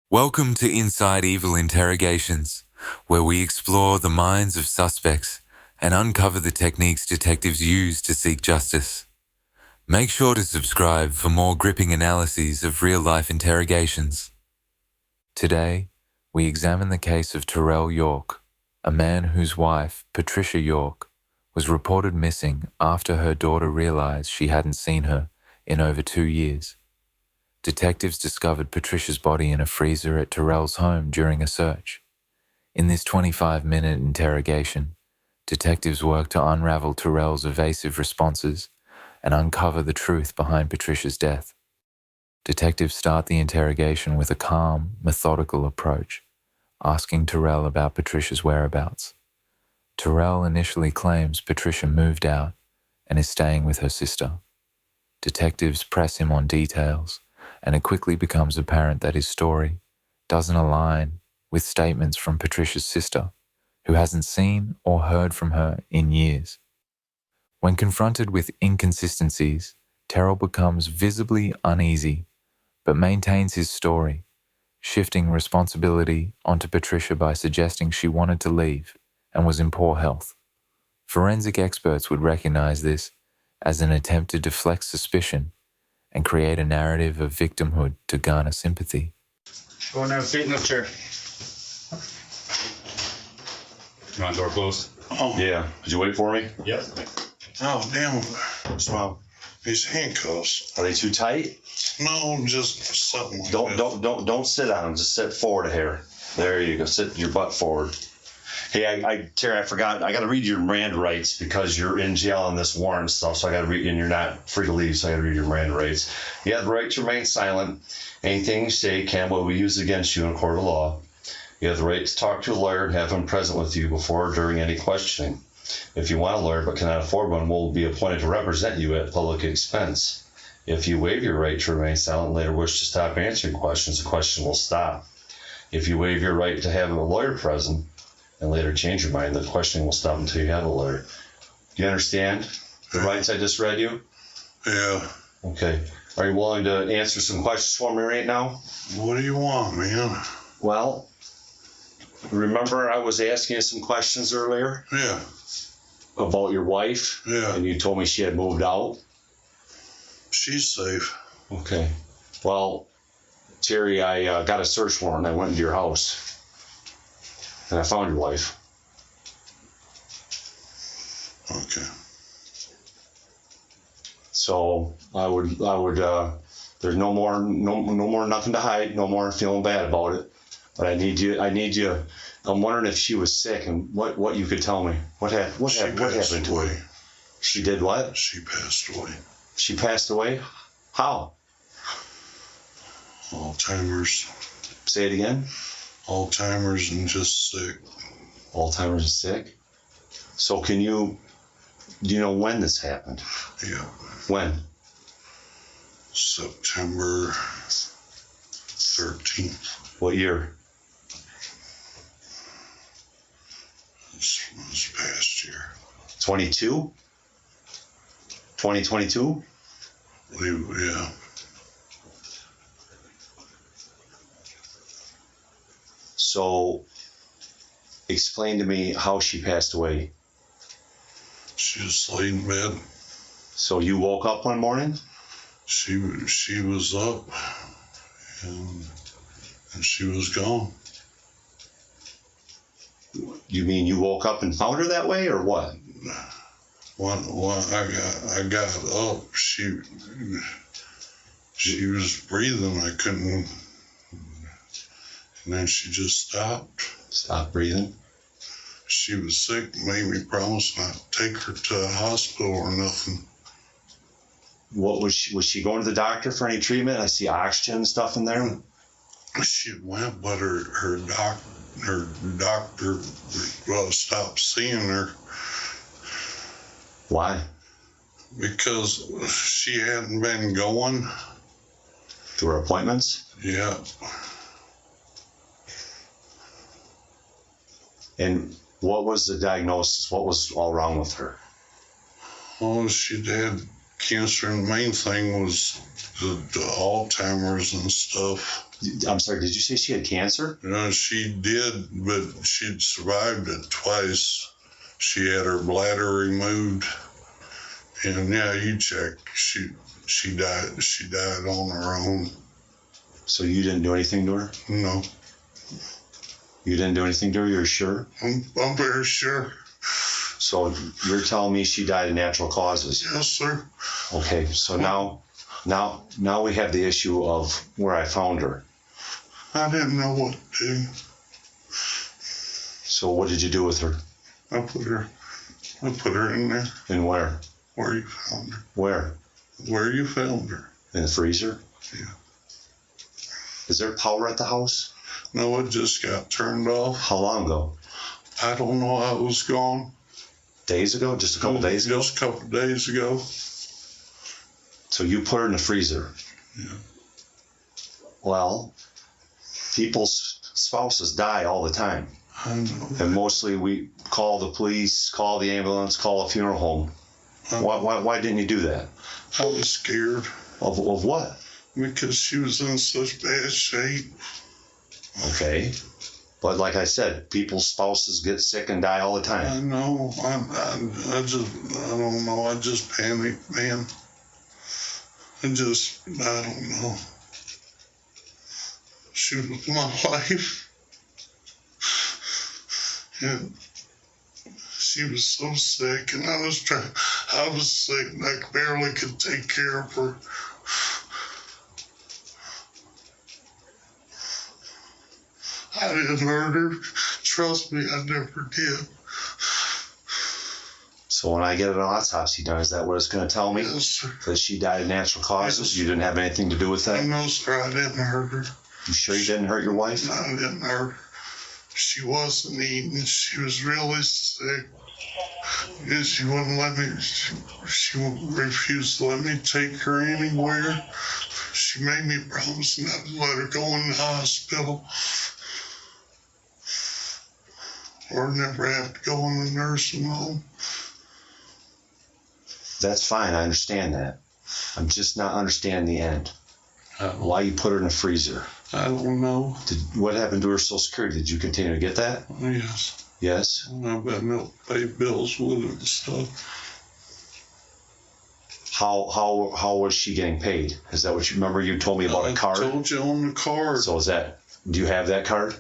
Welcome to Inside Evil Interrogations, where we explore the minds of suspects and uncover the techniques detectives use to seek justice. Make sure to subscribe for more gripping analyses of real-life interrogations. Today, we examine the case of Terrell York, a man whose wife, Patricia York, was reported missing after her daughter realized she hadn't seen her in over 2 years. Detectives discovered Patricia's body in a freezer at Terrell's home during a search. In this 25-minute interrogation, detectives worked to unravel Terrell's evasive responses and uncover the truth behind Patricia's death. Detectives start the interrogation with a calm, methodical approach, asking Terrell about Patricia's whereabouts. Terrell initially claims Patricia moved out and is staying with her sister. Detectives press him on details, and it quickly becomes apparent that his story doesn't align with statements from Patricia's sister, who hasn't seen or heard from her in years. When confronted with inconsistencies, Terrell becomes visibly uneasy, but maintains his story, shifting responsibility onto Patricia by suggesting she wanted to leave and was in poor health. Forensic experts would recognize this as an attempt to deflect suspicion and create a narrative of victimhood to garner sympathy. Go and have a seat in the chair. You want the door closed? Oh, Yeah. Did you wait for me? Yep. oh, damn. What's wrong? These handcuffs. Are they too tight? No, just something like that. Don't sit on them. Just sit forward here. There you go. Sit your butt forward. Hey, Terry, I forgot. I got to read your Miranda rights because you're in jail on this warrant stuff. So I got to read, and you're not free to leave. So I got to read your Miranda rights. You have the right to remain silent. Anything you say can will be used against you in a court of law. You have the right to talk to a lawyer and have him present with you before or during any questioning. If you want a lawyer but cannot afford one, will be appointed to represent you at public expense. If you waive your right to remain silent and later wish to stop answering questions, the question will stop. If you waive your right to have a lawyer present and later change your mind, the questioning will stop until you have a lawyer. Do you understand the rights I just read you? Yeah. Okay. Are you willing to answer some questions for me right now? What do you want, man? Well, remember I was asking you some questions earlier Yeah. about your wife? Yeah. And you told me she had moved out? She's safe. Okay. Well, Terry, I got a search warrant. I went into your house. And I found your wife. Okay. So I would. There's no more, nothing to hide. No more feeling bad about it. But I need you. I'm wondering if she was sick and what you could tell me. What happened to her? away. She did what? She passed away. She passed away? How? Alzheimer's. Say it again. Alzheimer's and just sick. Alzheimer's and sick. So do you know when this happened? Yeah. When? September 13th. What year? This past year. 22? 2022? Yeah. So, explain to me how she passed away. She just laid in bed. So you woke up one morning? She was up and she was gone. You mean you woke up and found her that way, or what? When I got up, she was breathing. I couldn't, and then she just stopped. Stop breathing. She was sick. Made me promise not to take her to the hospital or nothing. What was she going to the doctor for any treatment? I see oxygen and stuff in there. She went, but her doctor stopped seeing her. Why? Because she hadn't been going. To her appointments? Yeah. And what was the diagnosis? What was all wrong with her? Oh, she had cancer, and the main thing was the Alzheimer's and stuff. I'm sorry, did you say she had cancer? She did, but she'd survived it twice. She had her bladder removed, and yeah, you check. She died. She died on her own. So you didn't do anything to her? No, You didn't do anything to her, you're sure? I'm very sure. So you're telling me she died of natural causes? Yes, sir. Okay, so now we have the issue of where I found her. I didn't know what to do. So what did you do with her? I put her in there. And where? Where you found her. Where? Where you found her. In the freezer? Yeah. Is there power at the house? No, it just got turned off. How long ago? I don't know. I was gone. Days ago? Just a couple days ago? Just a couple days ago. So you put her in the freezer? Yeah. Well, people's spouses die all the time. I know. And mostly we call the police, call the ambulance, call a funeral home. Why didn't you do that? I was scared. Of what? Because she was in such bad shape. Okay. But like I said, people's spouses get sick and die all the I time. know. I don't know. I just panicked, man. I don't know. She was my life. And she was so sick, and I was sick, and I barely could take care of her. I didn't hurt her. Trust me, I never did. So when I get an autopsy done, is that what it's going to tell me? Yes, sir. That she died of natural causes? Yes. You didn't have anything to do with that? No, sir, I didn't hurt her. You sure you didn't hurt your wife? No, I didn't hurt her. She wasn't eating. She was really sick. And she wouldn't let me, she refused to let me take her anywhere. She made me promise not to let her go in the hospital. Or never have to go in the nursing home. That's fine, I understand that. I'm just not understanding the end. Why you put her in a freezer? I don't know. What happened to her Social Security? Did you continue to get that? Yes. Yes? I've got to pay bills with it and stuff. How was she getting paid? Is that what you remember? You told me about a card. I told you on the card. So do you have that card?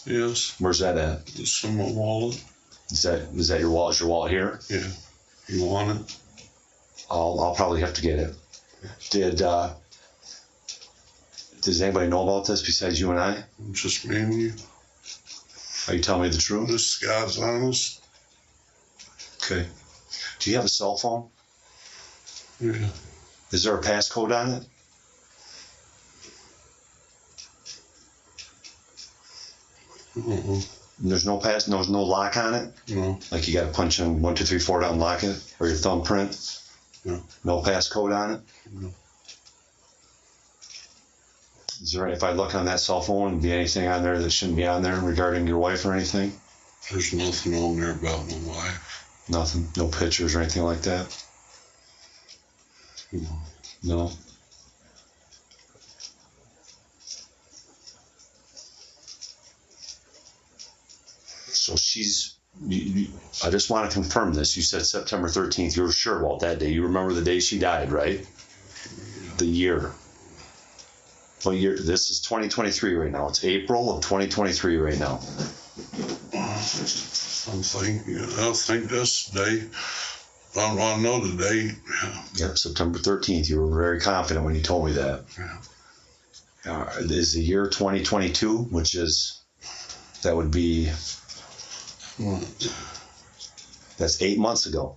Yes. Where's that at? It's in my wallet. Is that your wallet? Is your wallet here? Yeah. You want it? I'll probably have to get it. Does anybody know about this besides you and I? Just me and you. Are you telling me the truth? This guy's honest. Okay. Do you have a cell phone? Yeah. Is there a passcode on it? There's no no lock on it? No. Like you got to punch in 1, 2, 3, 4 to unlock it? Or your thumbprint? No. No passcode on it? No. Is there, if I look on that cell phone, be anything on there that shouldn't be on there regarding your wife or anything? There's nothing on there about my wife. Nothing? No pictures or anything like that? No. No? So I just want to confirm this. You said September 13th. You were sure about that day. You remember the day she died, right? The year. What year? This is 2023 right now. It's April of 2023 right now. I think that's the day. I know the date. Yeah, September 13th. You were very confident when you told me that. Yeah. Is the year 2022, which is, that would be, that's 8 months ago.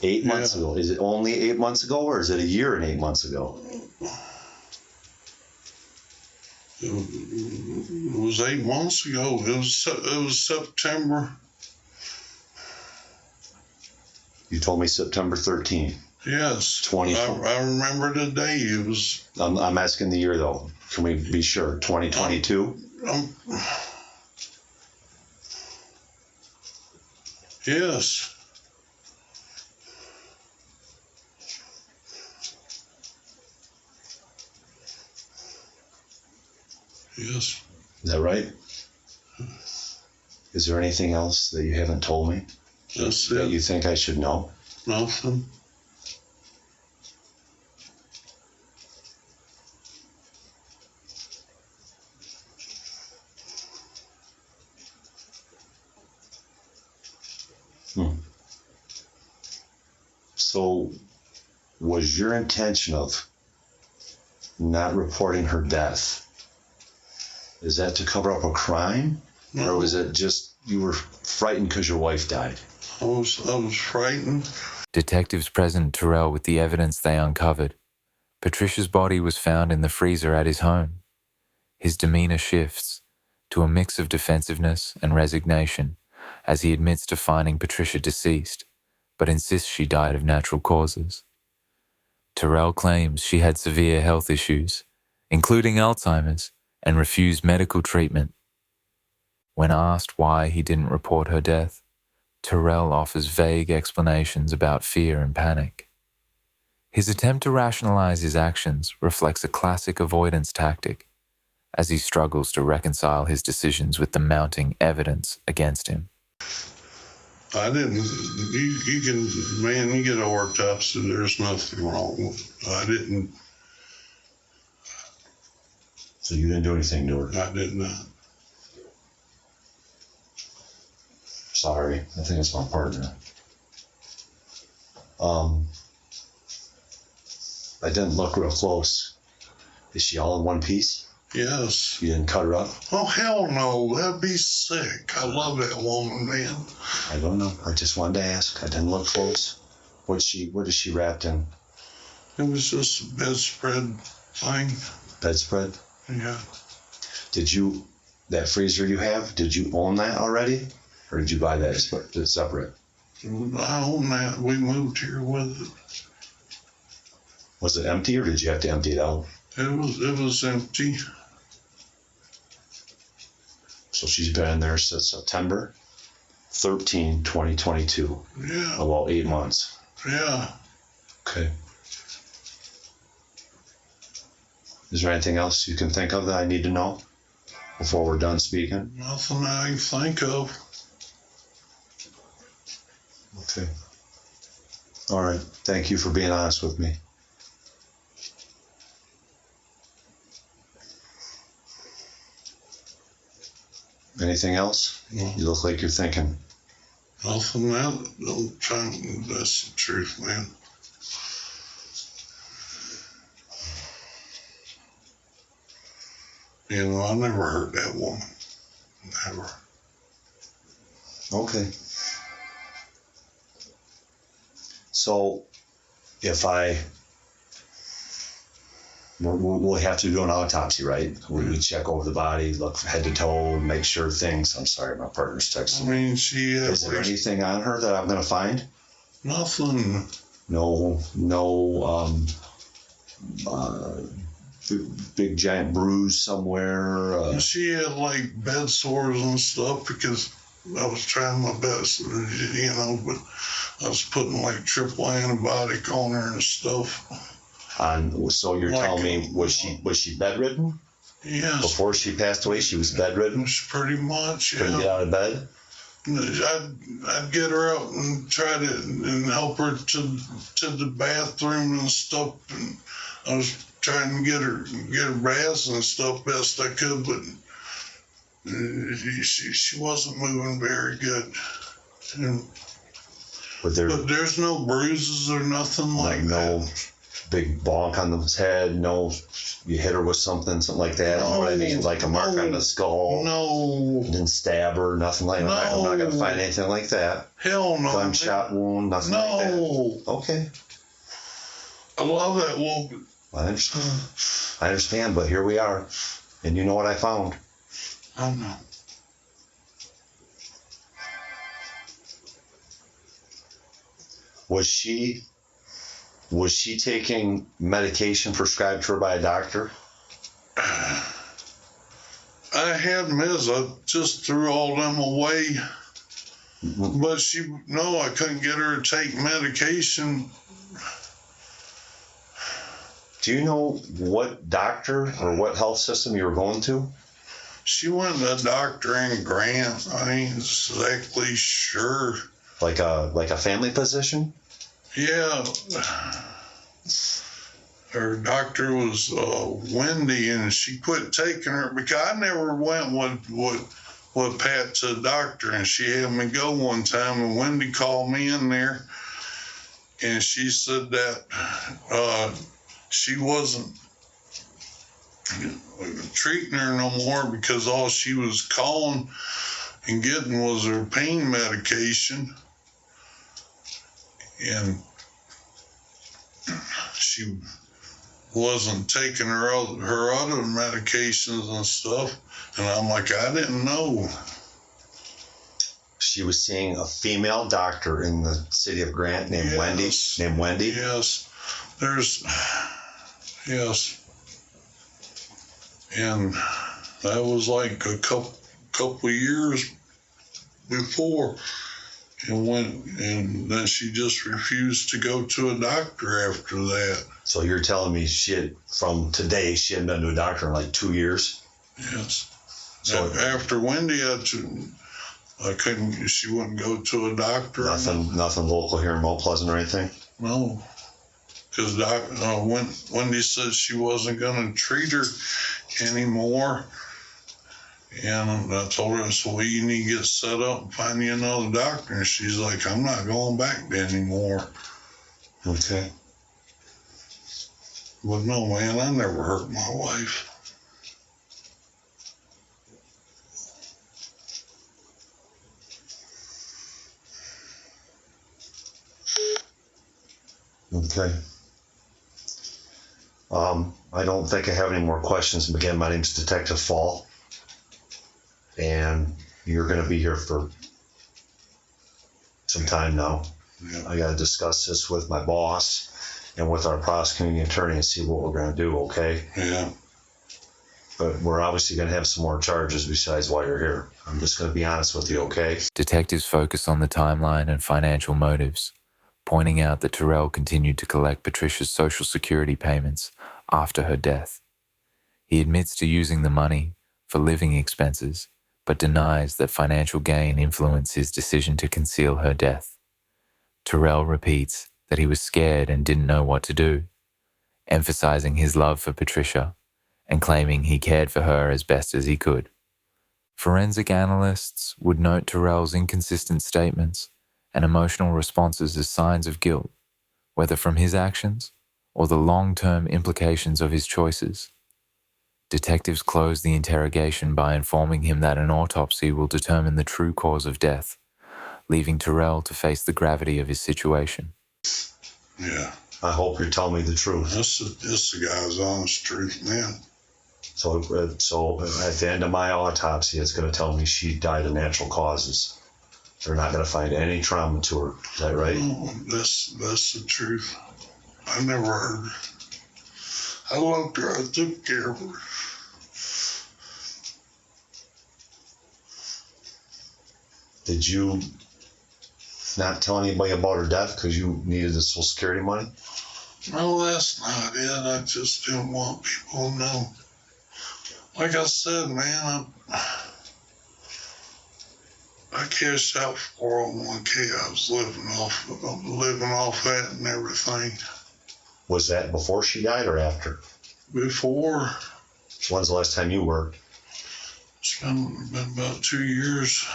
8 months ago. Is it only 8 months ago, or is it a year and 8 months ago? It was 8 months ago. It was September. You told me September 13th. Yes. 20. I remember the day. It was. I'm asking the year though. Can we be sure? 2022. Yes. Yes. Is that right? Is there anything else that you haven't told me That's that it. you think I should know? Nothing. So, was your intention of not reporting her death, is that to cover up a crime? No. Or was it just you were frightened because your wife died? I was frightened. Detectives present Terrell with the evidence they uncovered. Patricia's body was found in the freezer at his home. His demeanor shifts to a mix of defensiveness and resignation as he admits to finding Patricia deceased, but insists she died of natural causes. Terrell claims she had severe health issues, including Alzheimer's, and refused medical treatment. When asked why he didn't report her death, Terrell offers vague explanations about fear and panic. His attempt to rationalize his actions reflects a classic avoidance tactic, as he struggles to reconcile his decisions with the mounting evidence against him. I didn't. You can, man, you get a autopsy, there's nothing wrong with it. I didn't. So you didn't do anything to her? I did not. Sorry, I think it's my partner. I didn't look real close. Is she all in one piece? Yes. You didn't cut her up? Oh, hell no. That'd be sick. I love that woman, man. I don't know. I just wanted to ask. I didn't look close. What is she wrapped in? It was just a bedspread thing. Bedspread? Yeah. That freezer you have, did you own that already? Or did you buy that separate? I own that. We moved here with it. Was it empty or did you have to empty it out? It was empty. So she's been in there since September 13, 2022. Yeah. About 8 months. Yeah. Okay. Is there anything else you can think of that I need to know before we're done speaking? Nothing I can think of. Okay. All right. Thank you for being honest with me. Anything else? No. You look like you're thinking. Nothing else. That's the truth, man. You know, I never hurt that woman. Never. Okay. So, if we'll have to do an autopsy, right? We check over the body, look head to toe, make sure things. I'm sorry, my partner's I texting. mean, she had Is there anything on her that I'm gonna find? nothing. No, big giant bruise somewhere. She had like bed sores and stuff because I was trying my best, you know, but I was putting like triple antibiotic on her and stuff. So you're telling me was she bedridden? Yes. Before she passed away, she was bedridden. Pretty much, Couldn't get yeah. out of bed. I'd get her out and try to and help her to the bathroom and stuff, and I was trying to get her baths and stuff best I could, but she wasn't moving very good. And, But there's no bruises or nothing like no that. big bonk on the head. No, you hit her with something like that. You know what I mean? Like a mark on the skull. No. Didn't stab her. Nothing like that. I'm not gonna find anything like that. Hell no. Gunshot wound. Nothing like that. No. Okay. I love that woman. I understand, but here we are. And you know what I found? I know. Was she taking medication prescribed to her by a doctor? I had meds. I just threw all them away. But I couldn't get her to take medication. Do you know what doctor or what health system you were going to? She went to a doctor in Grant. I ain't exactly sure. Like a family physician? Yeah. Her doctor was Wendy, and she quit taking her because I never went with Pat to the doctor, and she had me go one time, and Wendy called me in there, and she said that she wasn't treating her no more because all she was calling and getting was her pain medication, and she wasn't taking her other medications and stuff. And I'm like, I didn't know. She was seeing a female doctor in the city of Grant named Wendy. Named Wendy? Yes. Yes. And that was like a couple of years before. And then she just refused to go to a doctor after that. So you're telling me from today, she hadn't been to a doctor in like 2 years? Yes. So after Wendy she wouldn't go to a doctor. Nothing local here in Mount Pleasant or anything? No. Because Wendy said she wasn't going to treat her anymore. And I told her, I said, well, you need to get set up and find you another doctor. And she's like, I'm not going back there anymore. Okay. But no, man, I never hurt my wife. Okay. I don't think I have any more questions. Again, my name's Detective Fall. And you're going to be here for some time now. Yeah. I got to discuss this with my boss and with our prosecuting attorney and see what we're going to do, okay? Yeah. But we're obviously going to have some more charges besides why you're here. I'm just going to be honest with you, okay? Detectives focus on the timeline and financial motives, pointing out that Terrell continued to collect Patricia's Social Security payments after her death. He admits to using the money for living expenses, but denies that financial gain influenced his decision to conceal her death. Terrell repeats that he was scared and didn't know what to do, emphasizing his love for Patricia and claiming he cared for her as best as he could. Forensic analysts would note Terrell's inconsistent statements and emotional responses as signs of guilt, whether from his actions or the long-term implications of his choices. Detectives close the interrogation by informing him that an autopsy will determine the true cause of death, leaving Terrell to face the gravity of his situation. Yeah. I hope you're telling me the truth. This the guy's honest truth, man. So at the end of my autopsy, it's going to tell me she died of natural causes. They're not going to find any trauma to her. Is that right? No, that's the truth. I never heard her. I loved her. I took care of her. Did you not tell anybody about her death because you needed the Social Security money? No, that's not it. I just didn't want people to know. Like I said, man, I cashed out 401k. I was living off that and everything. Was that before she died or after? Before. So when's the last time you worked? It's been about 2 years.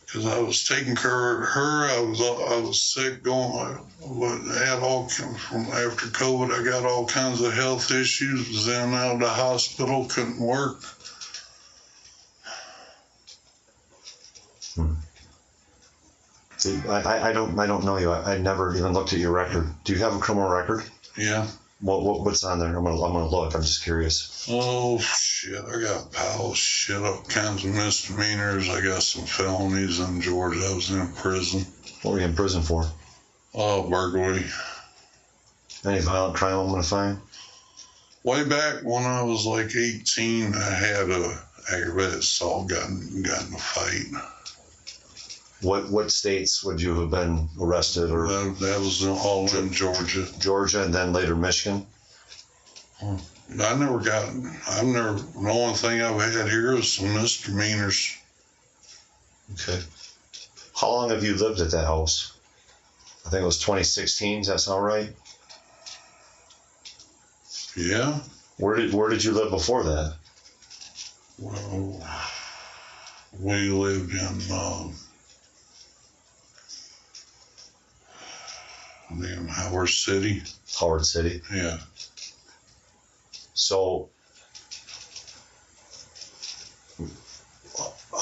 Because I was taking care of her. I was sick had all from after COVID. I got all kinds of health issues. Was in and out of the hospital. Couldn't work. See, I don't know you. I never even looked at your record. Do you have a criminal record? Yeah. What's on there? I'm gonna look. I'm just curious. Oh shit! I got all kinds of misdemeanors. I got some felonies in Georgia. I was in prison. What were you in prison for? Burglary. Any violent crime I'm gonna find? Way back when I was like 18, I had a aggravated assault. Got in a fight. What states would you have been arrested or? That was all in Georgia. Georgia and then later Michigan? I've never, the only thing I've had here is some misdemeanors. Okay. How long have you lived at that house? I think it was 2016. Does that sound right? Yeah. Where did you live before that? Well, we lived in Howard City. Howard City. Yeah. So,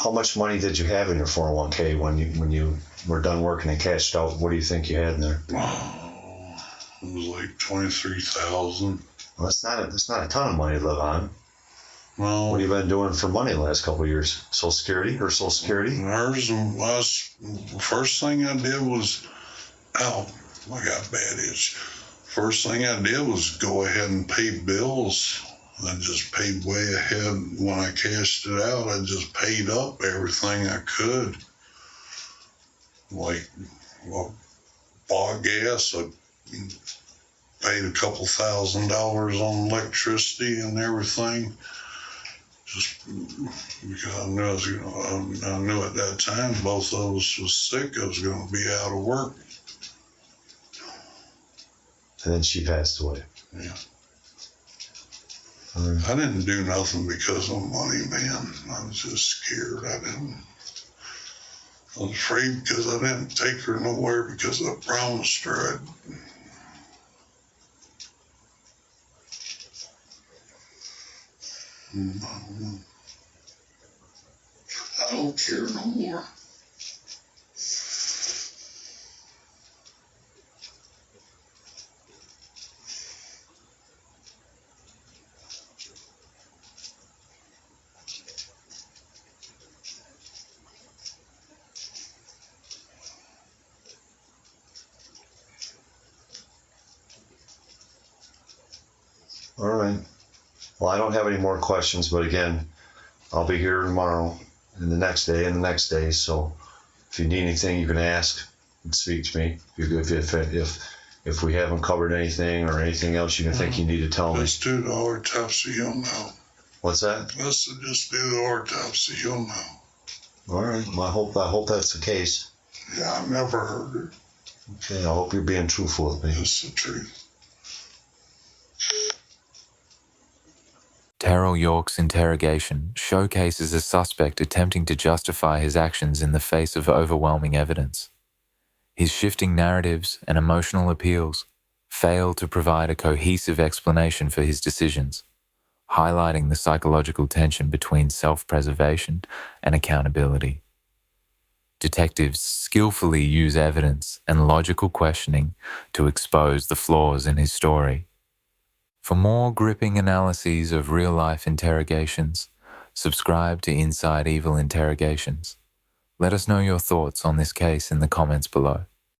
how much money did you have in your 401k when you were done working and cashed out? What do you think you had in there? Oh, it was like 23,000. Well, that's not a ton of money to live on. Well, what have you been doing for money the last couple of years? Social Security or Social Security? First thing I did was, I got bad itch. First thing I did was go ahead and pay bills. I just paid way ahead. When I cashed it out, I just paid up everything I could. Like, bought gas. I paid a couple $1,000s on electricity and everything. Just because I knew I knew at that time both of us was sick. I was going to be out of work. And then she passed away. Yeah. I didn't do nothing because of money, man. I was just scared. I was afraid because I didn't take her nowhere because I promised her I'd. I don't care no more. All right. Well, I don't have any more questions, but again, I'll be here tomorrow and the next day and the next day. So if you need anything, you can ask and speak to me. If we haven't covered anything or anything else you can think you need to tell me. Let's do the autopsy, you'll know. What's that? Let's just do the autopsy, you'll know. All right. Well, I hope that's the case. Yeah, I've never heard her. Okay. I hope you're being truthful with me. That's the truth. Terrell York's interrogation showcases a suspect attempting to justify his actions in the face of overwhelming evidence. His shifting narratives and emotional appeals fail to provide a cohesive explanation for his decisions, highlighting the psychological tension between self-preservation and accountability. Detectives skillfully use evidence and logical questioning to expose the flaws in his story. For more gripping analyses of real-life interrogations, subscribe to Inside Evil Interrogations. Let us know your thoughts on this case in the comments below.